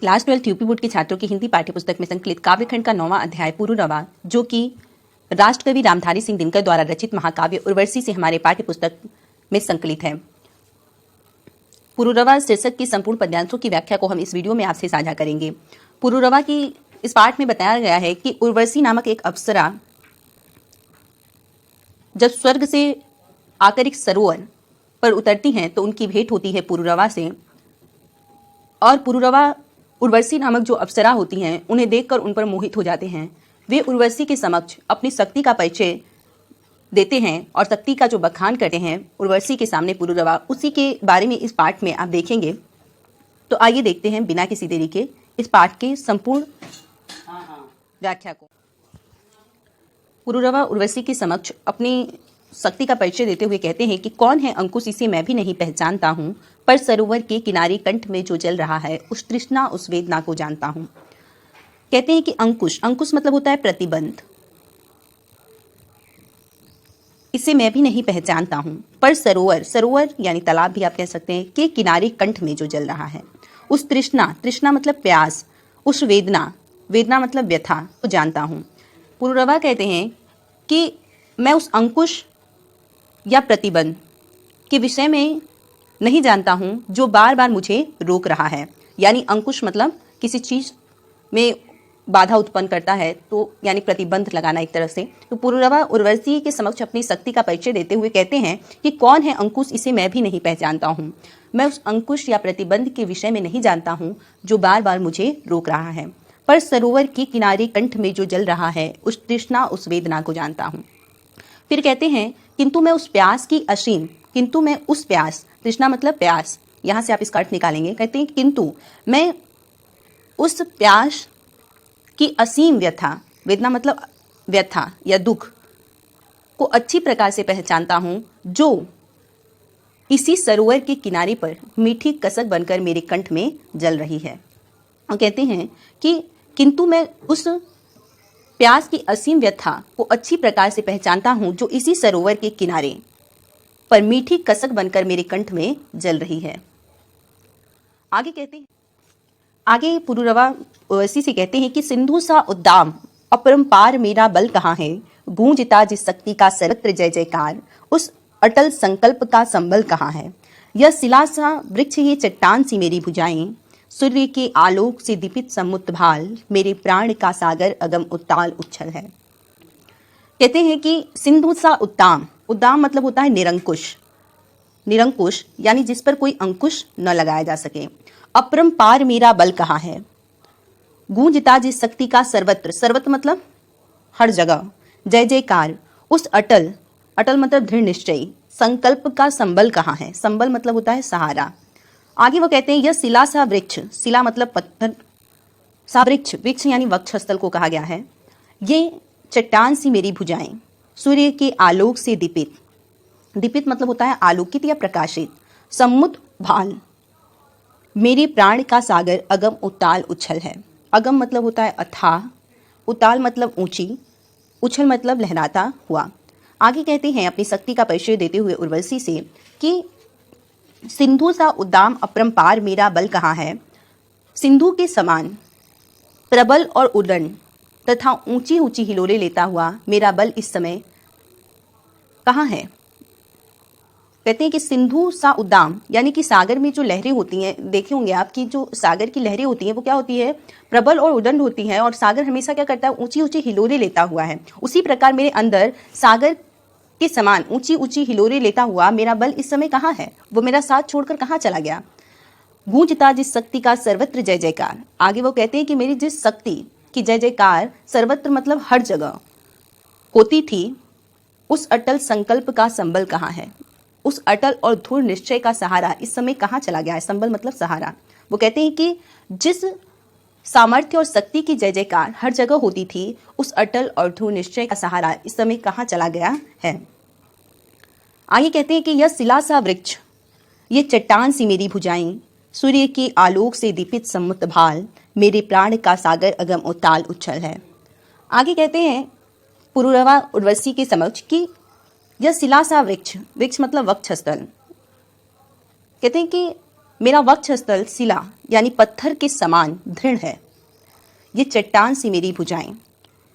Class 12 UP board के छात्रों की हिंदी पाठ्यपुस्तक में संकलित काव्यखंड का 9वां अध्याय पुरूरवा, जो कि राष्ट्रकवि रामधारी सिंह दिनकर द्वारा रचित महाकाव्य उर्वशी से हमारे पाठ्यपुस्तक में संकलित है। पुरूरवा शीर्षक की संपूर्ण पद्यांशों की व्याख्या को हम इस वीडियो में आपसे साझा करेंगे। पुरूरवा की इस पाठ में बताया गया है कि उर्वशी नामक एक अप्सरा जब स्वर्ग से आकर एक सरोवर पर उतरती हैं तो उनकी भेंट होती है पुरूरवा से, और पुरूरवा उर्वशी नामक जो अप्सरा होती हैं उन्हें देखकर उन पर मोहित हो जाते हैं। वे उर्वशी के समक्ष अपनी शक्ति का परिचय देते हैं और शक्ति का जो बखान करते हैं उर्वशी के सामने पुरूरवा, उसी के बारे में इस पाठ में आप देखेंगे। तो आइए देखते हैं बिना किसी देरी के इस पाठ के संपूर्ण व्याख्या को। पुरूरवा उर्वशी के समक्ष अपनी शक्ति का परिचय देते हुए कहते हैं कि कौन है अंकुश, इसे मैं भी नहीं पहचानता हूँ, पर सरोवर के किनारे कंठ में जो जल रहा है उस तृष्णा उस वेदना को जानता हूँ। कहते हैं कि अंकुश, अंकुश मतलब होता है प्रतिबंध, इसे मैं भी नहीं पहचानता हूँ, पर सरोवर, सरोवर यानी तालाब भी आप कह सकते हैं, के किनारे कंठ में जो जल रहा है उस तृष्णा, तृष्णा मतलब प्यास, उस वेदना, वेदना मतलब व्यथा को जानता हूँ। पुरूरवा कहते हैं कि मैं उस अंकुश या प्रतिबंध के विषय में नहीं जानता हूँ जो बार बार मुझे रोक रहा है। यानी अंकुश मतलब किसी चीज में बाधा उत्पन्न करता है, तो यानी प्रतिबंध लगाना एक तरह से। तो पुरूरवा उर्वशी के समक्ष अपनी शक्ति का परिचय देते हुए कहते हैं कि कौन है अंकुश, इसे मैं भी नहीं पहचानता हूँ। मैं उस अंकुश या प्रतिबंध के विषय में नहीं जानता हूँ जो बार बार मुझे रोक रहा है, पर सरोवर के किनारे कंठ में जो जल रहा है उस तृष्णा उस वेदना को जानता हूँ। फिर कहते हैं किंतु मैं उस प्यास की असीम, किंतु मैं उस प्यास, तृष्णा मतलब प्यास, यहां से आप इसका अर्थ निकालेंगे। कहते हैं किंतु मैं उस प्यास की असीम व्यथा, वेदना मतलब व्यथा या दुख को अच्छी प्रकार से पहचानता हूं जो इसी सरोवर के किनारे पर मीठी कसक बनकर मेरे कंठ में जल रही है। और कहते हैं कि किंतु मैं उस प्यास की असीम व्यथा को अच्छी प्रकार से पहचानता हूं जो इसी सरोवर के किनारे पर मीठी कसक बनकर मेरे कंठ में जल रही है। आगे कहते हैं, आगे पुरूरवा उर्वशी से कहते हैं कि सिंधु सा उद्दाम अपरंपार मेरा बल कहाँ है, गूंजता जिस शक्ति का सर्वत्र जय जयकार, उस अटल संकल्प का संबल कहाँ है। यह शिला सा वृक्ष, ये चट्टान सी मेरी भुजाएं, सूर्य के आलोक से दीपित समुद्र भाल, मेरे प्राण का सागर अगम उताल उच्छल है। कहते हैं कि सिंधु सा उद्दाम, उद्दाम मतलब होता है निरंकुश, निरंकुश यानी जिस पर कोई अंकुश न लगाया जा सके। अपरंपार मेरा बल कहाँ है, गूंजता जिस शक्ति का सर्वत्र, सर्वत्र मतलब हर जगह, जय जयकार, उस अटल, अटल मतलब दृढ़ निश्चय, संकल्प का संबल कहाँ है, संबल मतलब होता है सहारा। आगे वो कहते हैं यह शिला सा वृक्ष, शिला मतलब पत्थर, सा वृक्ष, वृक्ष यानी वक्षस्थल को कहा गया है, ये चट्टान सी मेरी भुजाएं, सूर्य के आलोक से दीपित, दीपित मतलब होता है आलोकित या प्रकाशित, समुद्र भाल, मेरे प्राण का सागर अगम उताल उछल है। अगम मतलब होता है अथाह, उताल मतलब ऊंची, उछल मतलब लहराता हुआ। आगे कहते हैं अपनी शक्ति का परिचय देते हुए उर्वशी से कि सिंधु सा उद्दाम अपरंपार मेरा बल कहाँ है, सिंधु के समान प्रबल और उदंड तथा ऊंची ऊंची हिलोरे लेता हुआ मेरा बल इस समय कहाँ है। कहते हैं कि सिंधु सा उद्दाम यानी कि सागर में जो लहरें होती हैं, देखे होंगे आप कि जो सागर की लहरें होती हैं वो क्या होती है, प्रबल और उदंड होती हैं, और सागर हमेशा क्या करता है, ऊंची ऊंची हिलोरे लेता हुआ है। उसी प्रकार मेरे अंदर सागर के समान ऊंची ऊंची हिलोरे लेता हुआ मेरा बल इस समय कहाँ है, वो मेरा साथ छोड़कर कहाँ चला गया। गूंजता जिस शक्ति का सर्वत्र जय जयकार, आगे वो कहते हैं कि मेरी जिस शक्ति की जय जयकार सर्वत्र मतलब हर जगह होती थी, उस अटल संकल्प का संबल कहाँ है, उस अटल और दृढ़ निश्चय का सहारा इस समय कहाँ चला गया है। संबल मतलब सहारा। वो कहते हैं कि जिस सामर्थ्य और शक्ति की जय जयकार हर जगह होती थी, उस अटल और दृढ़ निश्चय का सहारा इस समय कहाँ चला गया है। आगे कहते हैं कि यह शिला सा वृक्ष, ये चट्टान सी मेरी भुजाएं, सूर्य के आलोक से दीपित समुद्र भाल, मेरे प्राण का सागर अगम उताल उच्छल है। आगे कहते हैं पुरूरवा उर्वशी के समक्ष कि यह शिला सा वृक्ष, वृक्ष मतलब वक्षस्थल, कहते हैं कि मेरा वक्षस्थल शिला यानी पत्थर के समान दृढ़ है। ये चट्टान सी मेरी भुजाएं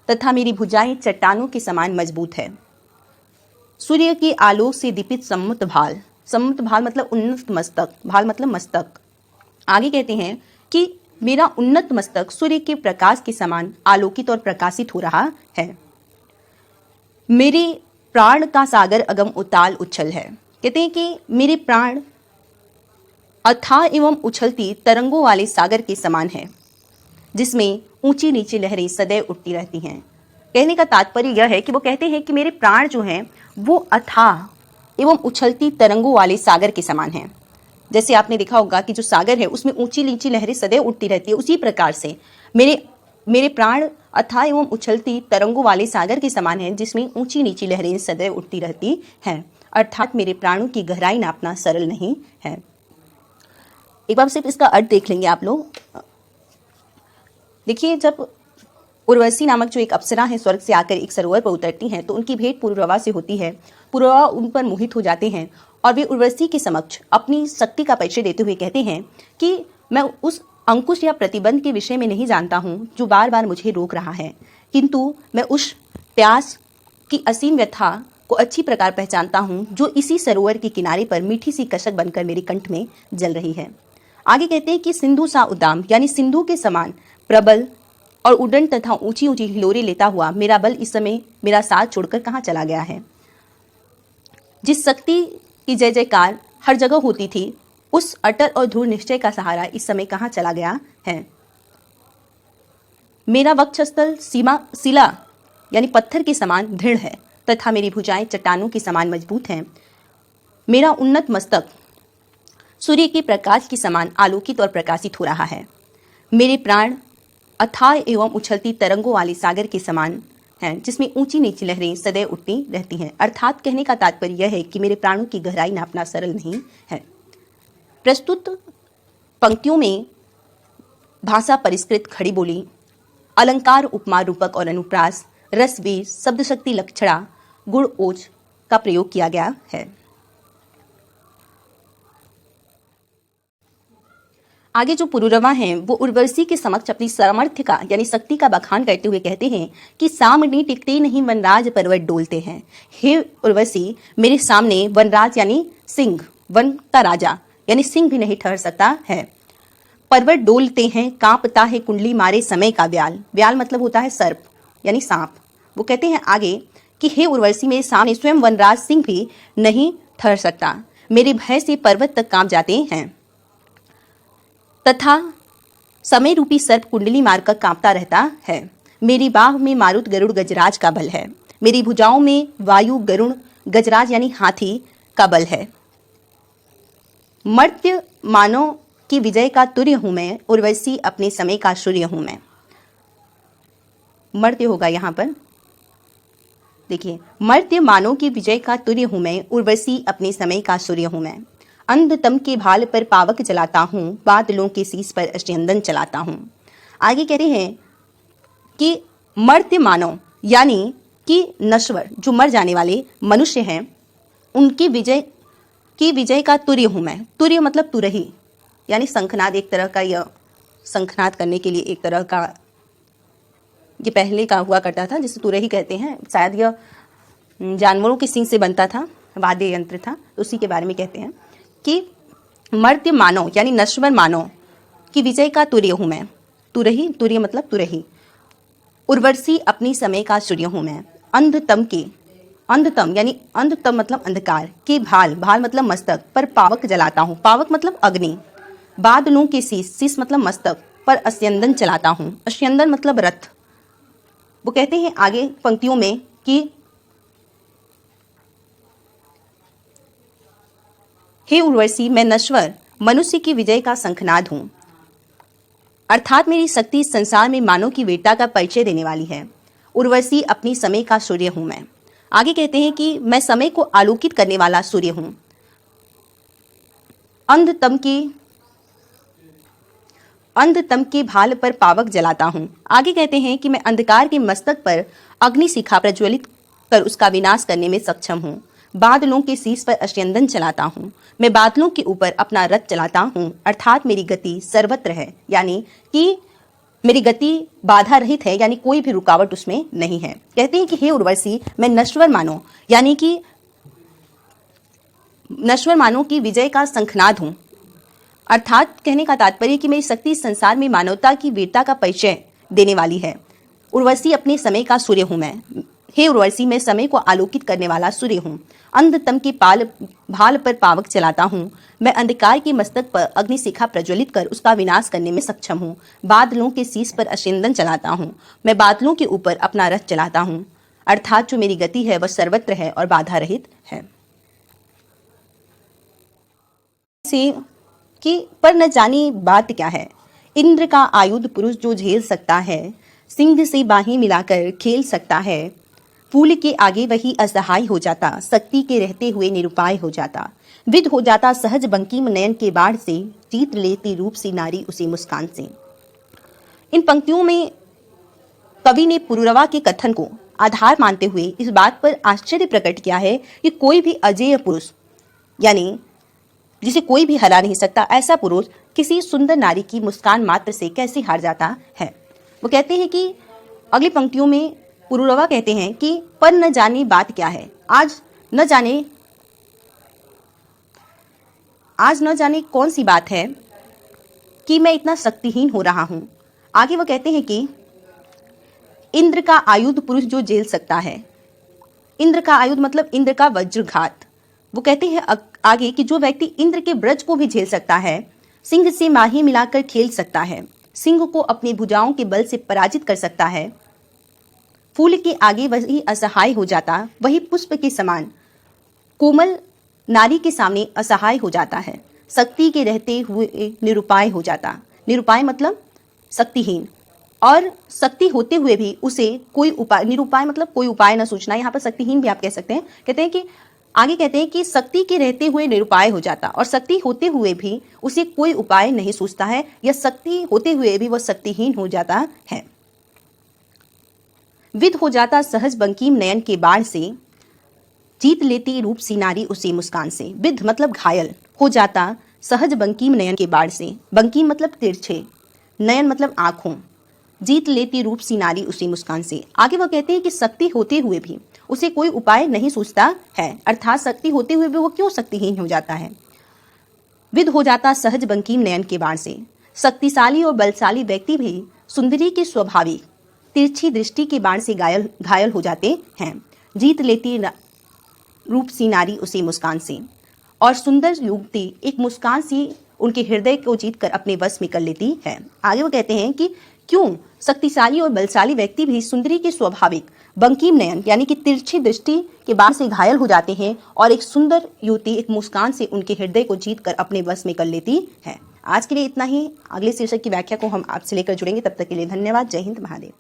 तथा मेरी भुजाएं चट्टानों के समान मजबूत है। सूर्य के आलोक से दीपित सम्मुत भाल, सम्मुत भाल मतलब उन्नत मस्तक, भाल मतलब मस्तक। आगे कहते हैं कि मेरा उन्नत मस्तक सूर्य के प्रकाश के समान आलोकित और प्रकाशित हो रहा है। मेरे प्राण का सागर अगम उताल उछल है। कहते हैं कि मेरे प्राण अथाह एवं उछलती तरंगों वाले सागर के समान है, जिसमें ऊंची नीची लहरें सदैव उठती रहती हैं। कहने का तात्पर्य यह है कि वो कहते हैं कि मेरे प्राण जो हैं वो अथाह एवं उछलती तरंगों वाले सागर के समान हैं। जैसे आपने देखा होगा कि जो सागर है उसमें ऊंची नीची लहरें सदैव उठती रहती है, उसी प्रकार से मेरे प्राण अथाह एवं उछलती तरंगों वाले सागर के समान हैं, जिसमें ऊंची नीची लहरें सदैव उठती रहती हैं। अर्थात मेरे प्राणों की गहराई नापना सरल नहीं है। एक बार सिर्फ इसका अर्थ देख लेंगे आप लोग। देखिए, जब उर्वशी नामक जो एक अप्सरा है स्वर्ग से आकर एक सरोवर पर उतरती हैं तो उनकी भेंट पुरुरवा से होती है। पुरुरवा उन पर मोहित हो जाते हैं और वे उर्वशी के समक्ष अपनी शक्ति का परिचय देते हुए कहते हैं कि मैं उस अंकुश या प्रतिबंध के विषय में नहीं जानता हूँ जो बार बार मुझे रोक रहा है, किंतु मैं उस प्यास की असीम व्यथा को अच्छी प्रकार पहचानता हूँ जो इसी सरोवर के किनारे पर मीठी सी कसक बनकर मेरे कंठ में जल रही है। आगे कहते हैं कि सिंधु सा उद्दाम यानी सिंधु के समान प्रबल और उड़न तथा ऊंची ऊंची हिलोरे लेता हुआ मेरा बल इस समय मेरा साथ छोड़कर कहाँ चला गया है। जिस शक्ति की जय जयकार हर जगह होती थी, उस अटल और ध्रुव निश्चय का सहारा इस समय कहाँ चला गया है। मेरा वक्षस्थल शिला यानी पत्थर के समान दृढ़ है तथा मेरी भुजाएं चट्टानों के समान मजबूत हैं। मेरा उन्नत मस्तक सूर्य के प्रकाश के समान आलोकित और प्रकाशित हो रहा है। मेरे प्राण अथाह एवं उछलती तरंगों वाले सागर के समान हैं, जिसमें ऊंची नीची लहरें सदैव उठती रहती हैं। अर्थात कहने का तात्पर्य यह है कि मेरे प्राणों की गहराई नापना सरल नहीं है। प्रस्तुत पंक्तियों में भाषा परिष्कृत खड़ी बोली, अलंकार, उपमा, रूपक और अनुप्रास, रस, बीज, शब्द शक्ति, लक्षणा, गुण, ओज का प्रयोग किया गया है। आगे जो पुरुरवा हैं वो उर्वशी के समक्ष अपनी सामर्थ्य का यानी शक्ति का बखान करते हुए कहते हैं कि सामने टिकते नहीं वनराज पर्वत डोलते हैं। हे उर्वशी, मेरे सामने वनराज यानी सिंह, वन का राजा यानी सिंह भी नहीं ठहर सकता है। पर्वत डोलते हैं, कांपता है कुंडली मारे समय का व्याल, व्याल मतलब होता है सर्प यानी सांप। वो कहते हैं आगे कि हे उर्वशी, मेरे सामने स्वयं वनराज सिंह भी नहीं ठहर सकता। मेरे भय से पर्वत तक कांप जाते हैं तथा समय रूपी सर्प कुंडली मारकर कांपता रहता है। मेरी बाह में मारुत गरुड़ गजराज का बल है। मेरी भुजाओं में वायु गरुड़ गजराज यानी हाथी का बल है। मर्त्य मानव की विजय का तुर्य हूं मैं, उर्वशी अपने समय का सूर्य हूं मैं। मर्त्य होगा यहाँ पर, देखिए, मर्त्य मानव की विजय का तुर्य हूं मैं, उर्वशी अपने समय का सूर्य हूं मैं। अंधतम के भाल पर पावक जलाता हूँ, बादलों के शीश पर अष्टयंदन चलाता हूँ। आगे कहते हैं कि मर्त्य मानव यानी कि नश्वर जो मर जाने वाले मनुष्य हैं, उनकी विजय का तुर्य हूँ मैं। तुर्य मतलब तुरही यानी शंखनाद, एक तरह का यह शंखनाद करने के लिए एक तरह का ये पहले का हुआ करता था जिसे तुरही कहते हैं। शायद यह जानवरों के सींग से बनता था, वाद्य यंत्र था, उसी के बारे में कहते हैं कि मर्त्य मानव यानी नश्वर मानव की विजय का तुर्य हूं मैं। तुरही, तुर्य मतलब तुरही। उर्वशी अपनी समय का सूर्य हूं मैं। अंधतम के, अंधतम यानी अंधतम मतलब अंधकार के भाल, भाल मतलब मस्तक पर पावक जलाता हूं, पावक मतलब अग्नि। बादलों के शीश, शीश मतलब मस्तक पर अस्यंदन चलाता हूं, अस्यंदन मतलब रथ। वो कहते हैं आगे पंक्तियों में कि हे उर्वशी, मैं नश्वर मनुष्य की विजय का शंखनाद हूं। अर्थात मेरी शक्ति इस संसार में मानव की वीरता का परिचय देने वाली है। उर्वशी अपनी समय का सूर्य हूं मैं। आगे कहते हैं कि मैं समय को आलोकित करने वाला सूर्य हूं। अंधतम के भाल पर पावक जलाता हूं। आगे कहते हैं कि मैं अंधकार के मस्तक पर अग्नि शिखा प्रज्वलित कर उसका विनाश करने में सक्षम हूं। बादलों के शीश पर अश्यंदन चलाता हूँ, मैं बादलों के ऊपर अपना रथ चलाता हूँ, अर्थात मेरी गति सर्वत्र है, यानी कि मेरी गति बाधा रहित है, यानी कोई भी रुकावट उसमें नहीं है। कहते हैं कि हे उर्वशी, मैं नश्वर मानो, यानी कि नश्वर मानो की विजय का शंखनाद हूं। अर्थात कहने का तात्पर्य कि मेरी शक्ति संसार में मानवता की वीरता का परिचय देने वाली है। उर्वशी अपने समय का सूर्य हूं मैं। हे उर्वशी, मैं समय को आलोकित करने वाला सूर्य हूँ। अंधतम के भाल पर पावक चलाता हूँ। मैं अंधकार के मस्तक पर अग्निशिखा प्रज्वलित कर उसका विनाश करने में सक्षम हूँ। बादलों के शीश पर अश्यंदन चलाता हूँ, मैं बादलों के ऊपर अपना रथ चलाता हूँ, अर्थात जो मेरी गति है वह सर्वत्र है और बाधा रहित है। से कि पर न जाने बात क्या है, इंद्र का आयुध पुरुष जो झेल सकता है, सिंह से बाहें मिलाकर खेल सकता है, फूल के आगे वही असहाय हो जाता, शक्ति के रहते हुए निरुपाय हो जाता, विद हो जाता सहज बंकिम नयन के बाढ़ से, जीत लेती रूप सी नारी उसी मुस्कान से। इन पंक्तियों में कवि ने पुरुरवा के कथन को आधार मानते हुए इस बात पर आश्चर्य प्रकट किया है कि कोई भी अजेय पुरुष, यानी जिसे कोई भी हरा नहीं सकता, ऐसा पुरुष किसी सुंदर नारी की मुस्कान मात्र से कैसे हार जाता है। वो कहते हैं कि अगली पंक्तियों में पुरुरवा कहते हैं कि पर न जाने बात क्या है, आज न जाने कौन सी बात है कि मैं इतना शक्तिहीन हो रहा हूं। आगे वो कहते हैं कि इंद्र का आयुध पुरुष जो झेल सकता है। इंद्र का आयुध मतलब इंद्र का वज्रघात। वो कहते हैं आगे कि जो व्यक्ति इंद्र के ब्रज को भी झेल सकता है, सिंह से माही मिलाकर खेल सकता है, सिंह को अपनी भुजाओं के बल से पराजित कर सकता है, फूल के आगे वही असहाय हो जाता, वही पुष्प के समान कोमल नारी के सामने असहाय हो जाता है, शक्ति के रहते हुए निरुपाय हो जाता। निरुपाय मतलब शक्तिहीन, और शक्ति होते हुए भी उसे कोई उपाय, निरुपाय मतलब कोई उपाय न सूझना, यहाँ पर शक्तिहीन भी आप कह सकते हैं। कहते हैं कि आगे कहते हैं कि शक्ति के रहते हुए निरुपाय हो जाता, और शक्ति होते हुए भी उसे कोई उपाय नहीं सूझता है, या शक्ति होते हुए भी वह शक्तिहीन हो जाता है। विद हो जाता सहज बंकिम नयन के बाढ़ से, जीत लेती रूप सी नारी उसी मुस्कान से। विद मतलब घायल, हो जाता सहज बंकिम नयन के बाढ़ से, बंकिम मतलब तिरछे, नयन मतलब आंखों, जीत लेती रूप सी नारी उसी मुस्कान से। आगे वह कहते हैं कि शक्ति होते हुए भी उसे कोई उपाय नहीं सूझता है, अर्थात शक्ति होते हुए भी वो क्यों शक्तिहीन हो जाता है। विद हो जाता सहज बंकिम नयन के बाढ़ से, शक्तिशाली और बलशाली व्यक्ति भी सुंदरी की स्वाभाविक तिरछी दृष्टि के बाण से घायल हो जाते हैं। जीत लेती रूप सी नारी उसी मुस्कान से, और सुंदर युवती एक मुस्कान से उनके हृदय को जीत कर अपने वश में कर लेती है। आगे वो कहते हैं कि क्यों शक्तिशाली और बलशाली व्यक्ति भी सुंदरी के स्वाभाविक बंकिम नयन यानी कि तिरछी दृष्टि के बाण से घायल हो जाते हैं, और एक सुंदर युवती एक मुस्कान से उनके हृदय को जीत कर अपने वश में कर लेती है। आज के लिए इतना ही। अगले शीर्षक की व्याख्या को हम आपसे लेकर जुड़ेंगे। तब तक के लिए धन्यवाद। जय हिंद, महादेव।